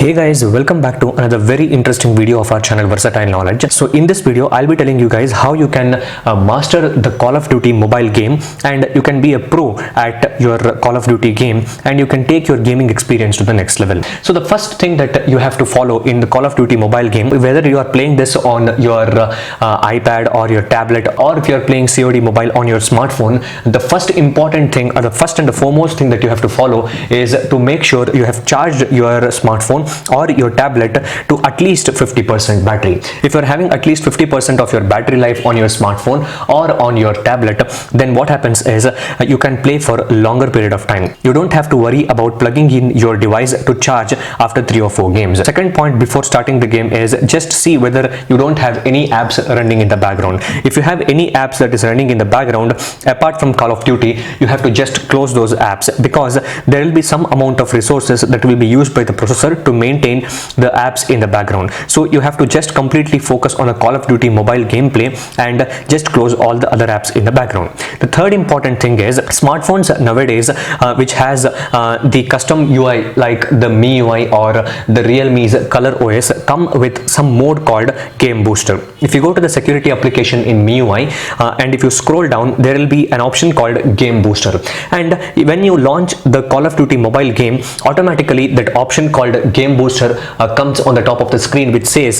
Hey guys, welcome back to another very interesting video of our channel Versatile Knowledge. So in this video, I'll be telling you guys how you can master the Call of Duty mobile game, and you can be a pro at your Call of Duty game, and you can take your gaming experience to the next level. So the first thing that you have to follow in the Call of Duty mobile game, whether you are playing this on your iPad or your tablet, or if you are playing COD mobile on your smartphone, the first important thing, or the first and the foremost thing that you have to follow is to make sure you have charged your smartphone or your tablet to at least 50% battery. If you're having at least 50% of your battery life on your smartphone or on your tablet, then what happens is you can play for a longer period of time. You don't have to worry about plugging in your device to charge after 3 or 4 games. Second point before starting the game is just see whether you don't have any apps running in the background. If you have any apps that is running in the background apart from Call of Duty, you have to just close those apps, because there will be some amount of resources that will be used by the processor to maintain the apps in the background. So you have to just completely focus on a Call of Duty mobile gameplay and just close all the other apps in the background. The third important thing is smartphones nowadays which has the custom UI like the MIUI or the Realme's Color OS come with some mode called Game Booster. If you go to the security application in MIUI and if you scroll down, there will be an option called Game Booster, and when you launch the Call of Duty mobile game, automatically that option called Game Booster comes on the top of the screen which says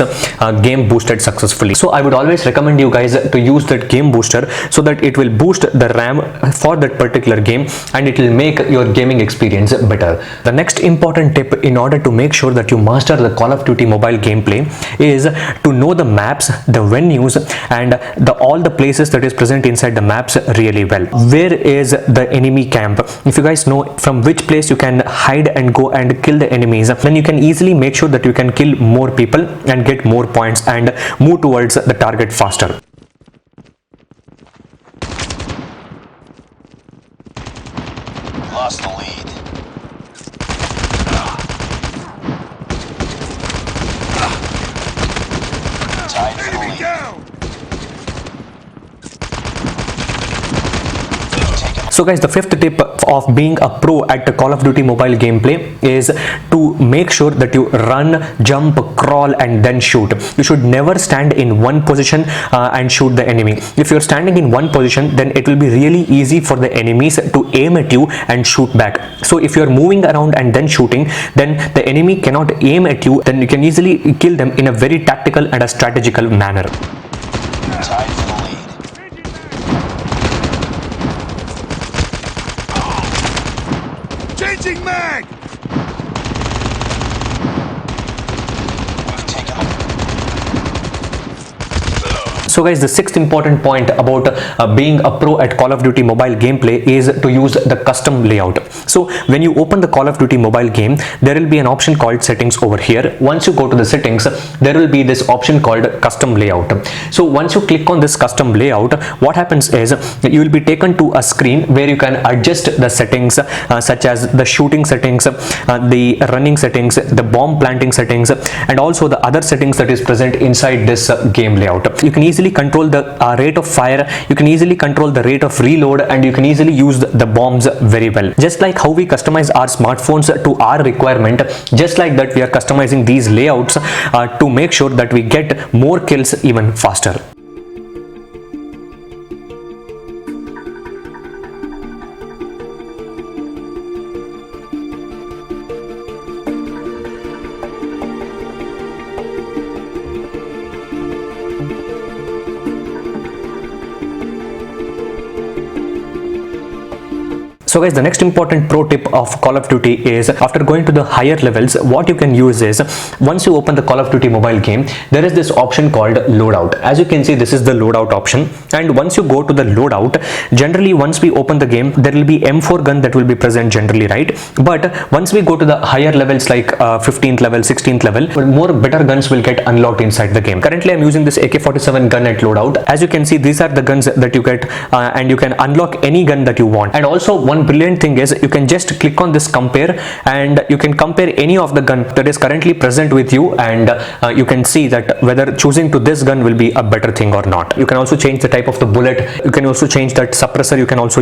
game boosted successfully. So I would always recommend you guys to use that Game Booster so that it will boost the RAM for that particular game and it will make your gaming experience better. The next important tip in order to make sure that you master the Call of Duty mobile gameplay is to know the maps, the venues, and all the places that is present inside the maps really well. Where is the enemy camp? If you guys know from which place you can hide and go and kill the enemies, then you can easily make sure that you can kill more people and get more points and move towards the target faster. Lost the lead. Tied for the lead. So guys, the fifth tip of being a pro at the Call of Duty mobile gameplay is to make sure that you run, jump, crawl and then shoot. You should never stand in one position and shoot the enemy. If you're standing in one position, then it will be really easy for the enemies to aim at you and shoot back. So if you're moving around and then shooting, then the enemy cannot aim at you, then you can easily kill them in a very tactical and a strategical manner. Tied for the lead. Changing mag! We've taken them. So guys, the sixth important point about being a pro at Call of Duty mobile gameplay is to use the custom layout. So when you open the Call of Duty mobile game, there will be an option called settings over here. Once you go to the settings, there will be this option called custom layout. So once you click on this custom layout, what happens is you will be taken to a screen where you can adjust the settings such as the shooting settings, the running settings, the bomb planting settings, and also the other settings that is present inside this game layout. You can easily control the rate of fire, you can easily control the rate of reload, and you can easily use the bombs very well. Just like how we customize our smartphones to our requirement, just like that we are customizing these layouts to make sure that we get more kills even faster. So guys, the next important pro tip of Call of Duty is after going to the higher levels, what you can use is once you open the Call of Duty mobile game, there is this option called Loadout. As you can see, this is the Loadout option, and once you go to the Loadout, generally once we open the game, there will be M4 gun that will be present generally, right? But once we go to the higher levels like 15th level, 16th level, more better guns will get unlocked inside the game. Currently, I'm using this AK-47 gun at Loadout. As you can see, these are the guns that you get and you can unlock any gun that you want. And also one one brilliant thing is you can just click on this compare, and you can compare any of the gun that is currently present with you, and you can see that whether choosing to this gun will be a better thing or not. You can also change the type of the bullet. You can also change that suppressor. You can also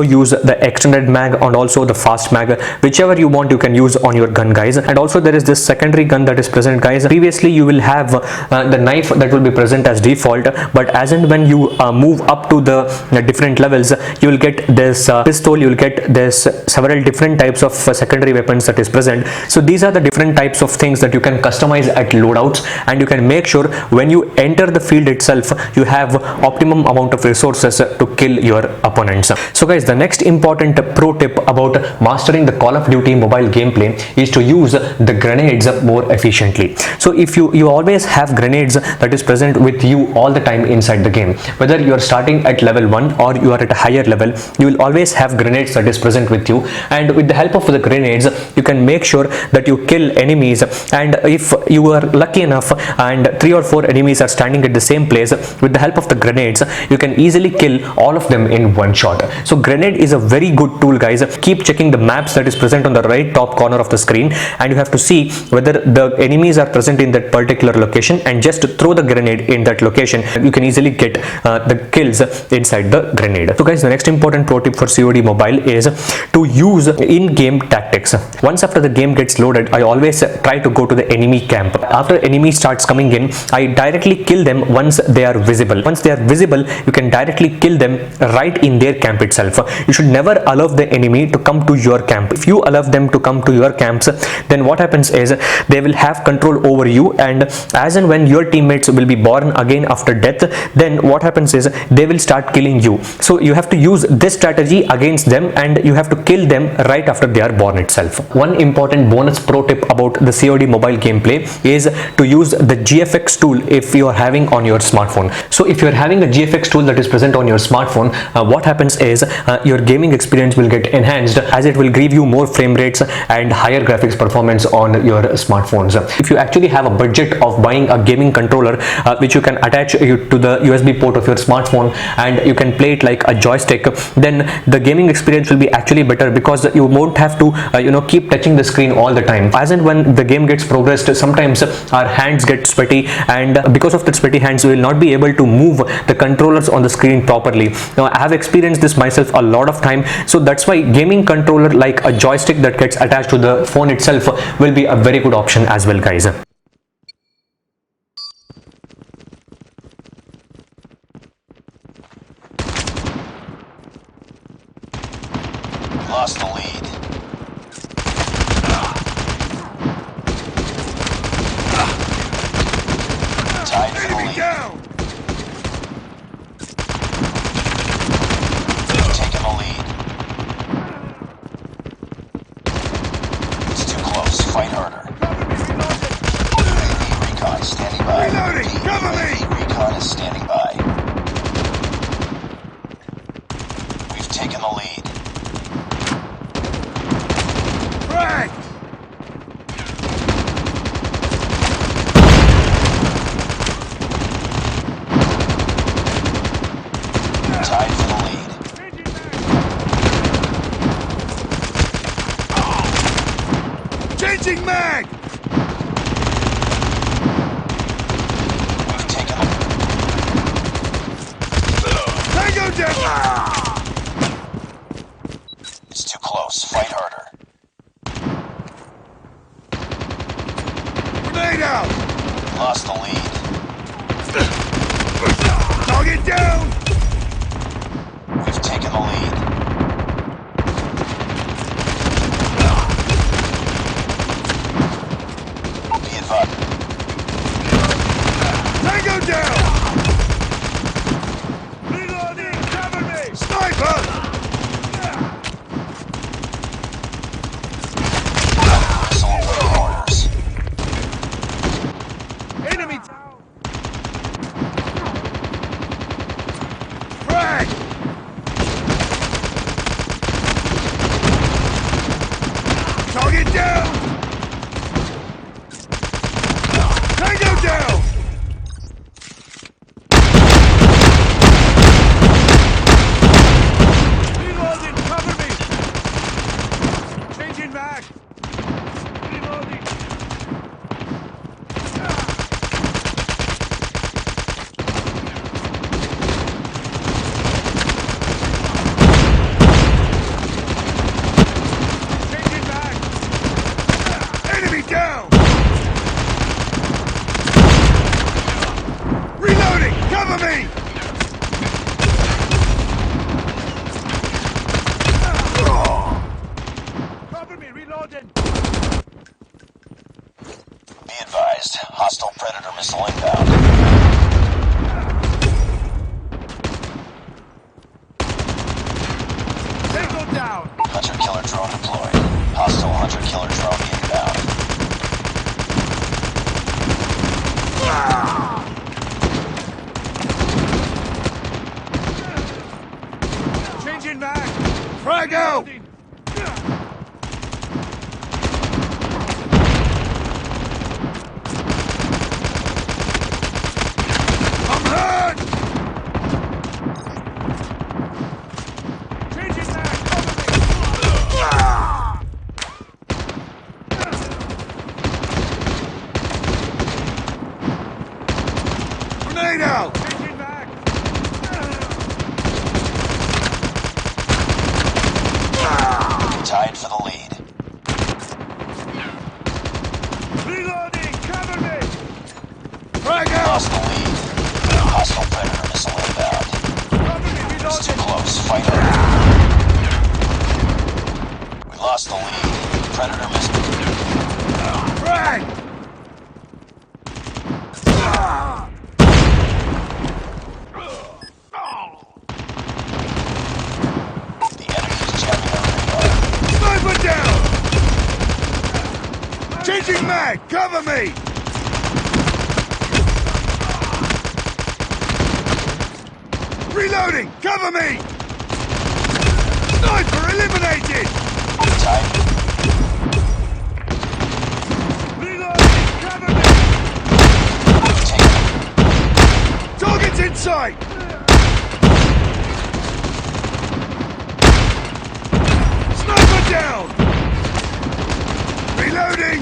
use the extended mag and also the fast mag, whichever you want you can use on your gun, guys. And also there is this secondary gun that is present, guys. Previously you will have the knife that will be present as default, but as and when you move up to the different levels, you will get this pistol, you will get this several different types of secondary weapons that is present. So these are the different types of things that you can customize at loadouts, and you can make sure when you enter the field itself you have optimum amount of resources to kill your opponents. So guys, the next important pro tip about mastering the Call of Duty mobile gameplay is to use the grenades more efficiently. So if you always have grenades that is present with you all the time inside the game, whether you are starting at level 1 or you are at a higher level, you will always have grenades that is present with you, and with the help of the grenades you can make sure that you kill enemies. And if you are lucky enough and 3 or 4 enemies are standing at the same place, with the help of the grenades you can easily kill all of them in one shot. So grenade is a very good tool, guys. Keep checking the maps that is present on the right top corner of the screen, and you have to see whether the enemies are present in that particular location, and just throw the grenade in that location. You can easily get the kills inside the grenade. So guys, the next important pro tip for COD mobile is to use in-game tactics. Once after the game gets loaded, I always try to go to the enemy camp. After enemy starts coming in, I directly kill them once they are visible. Once they are visible, you can directly kill them right in their camp itself. You should never allow the enemy to come to your camp. If you allow them to come to your camps, then what happens is they will have control over you, and as and when your teammates will be born again after death, then what happens is they will start killing you. So you have to use this strategy against them, and you have to kill them right after they are born itself. One important bonus pro tip about the COD mobile gameplay is to use the GFX tool if you are having on your smartphone. So if you are having a GFX tool that is present on your smartphone, what happens is your gaming experience will get enhanced, as it will give you more frame rates and higher graphics performance on your smartphones. If you actually have a budget of buying a gaming controller which you can attach to the USB port of your smartphone, and you can play it like a joystick, then the gaming experience will be actually better, because you won't have to keep touching the screen all the time. As and when the game gets progressed, sometimes our hands get sweaty, and because of the sweaty hands we will not be able to move the controllers on the screen properly. Now I have experienced this myself a lot of time, so that's why gaming controller like a joystick that gets attached to the phone itself will be a very good option as well, guys. Lost the lead. Tied for the lead. We've taken the lead. It's too close. Fight harder. UAV recon standing by. Reloading! Cover me! UAV recon is standing by. We've taken the lead. Frag! Tied for the lead. Changing mag! We've taken the Tango down! It's too close. Fight harder. Grenade out! Lost the lead. Target down! We've taken the lead. Be advised. Tango down! Reloading! Cover me! Sniper! Missile awaiting orders. Enemy down! Frag! Target down! Cover me! Cover me, reloading! Be advised, hostile Predator missile inbound. Tango down! Hunter-killer drone deployed. Hostile hunter-killer drone inbound. Changing mag! Frag out! I'm hurt! Changing mag! Cover me! Grenade out! Changing mag! Tied for the lead. Reloading! Cover me! Frag out! Lost the lead. Hostile Predator missile inbound. Cover me! It's too Reloading! close. Fight hard. We lost the lead. Predator missile. Frag! The enemy is jamming our radar. Sniper down! Changing mag! Cover me! Reloading! Cover me! Sniper eliminated! Tied. Reloading! Cover me! Taken. Target's in sight! Sniper down! Reloading!